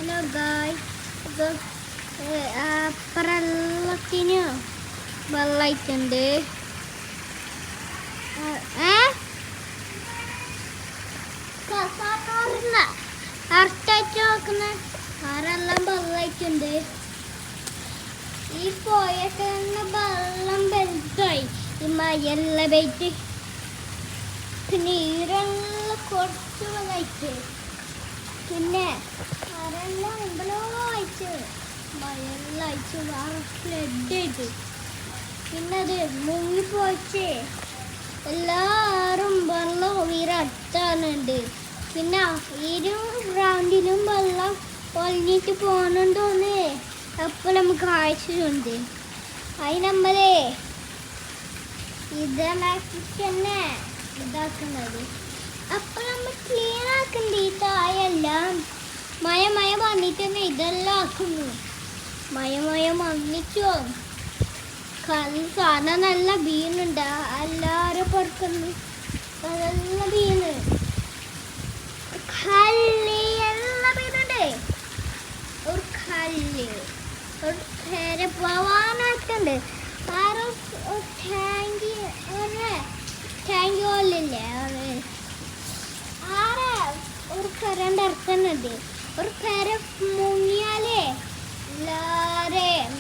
Hello guys, ഇത് പ്രളത്തിന് വെള്ളമായിട്ടുണ്ട്. അർച്ചായിട്ട് നോക്കുന്ന ആരെല്ലാം വെള്ളമായിട്ടുണ്ട്. ഈ പോയൊക്കെ വെള്ളം വലുതായി ഈ മയെല്ലാം പോയിട്ട്. പിന്നെ ഈരെല്ലാം കുറച്ച് വെള്ളമായിട്ട്. പിന്നെ ആരെല്ലാം എന്തല്ലോ അയച്ച് മയെല്ലാം അയച്ച് വേറെ ഫ്ലഡായിട്ട്. പിന്നെ അത് മുങ്ങിപ്പോയിച്ച് എല്ലാവരും വെള്ളം ഉയരടുത്താനുണ്ട്. പിന്നെ ഇരു ഗ്രൗണ്ടിലും വെള്ളം ഒലിഞ്ഞിട്ട് പോകുന്നുണ്ടോന്ന് അപ്പോൾ നമുക്ക് കാഴ്ചയുണ്ട്. അത് നമ്മളെ ഇതാക്കിട്ട് തന്നെ ഇതാക്കുന്നത്. അപ്പോൾ നമ്മൾ ക്ലീൻ ആക്കണ്ട ഈ തായെല്ലാം. മഴ വന്നിട്ട് തന്നെ ഇതെല്ലാം ആക്കുന്നു. മഴ വന്നിട്ടോ സാധനം നല്ല വീണുണ്ട്. എല്ലാവരും പുറത്തുനിന്ന് അതെല്ലാം വീണ് എല്ലാം വീണുണ്ട്. ഒരു കല്ല് ഒരു പേരെ പോവാനായിട്ടുണ്ട്. ആരോ ടാങ്കി പോലില്ലേ ആരെ ഒരു കരണ്ട് ഇറക്കുന്നുണ്ട്. ഒരു പേര മുങ്ങിയാലേ എല്ലാവരെയും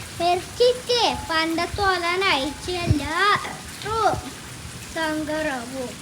മെച്ചിട്ട് പണ്ടത്തോലാൻ അയച്ചല്ല സങ്കരാവും.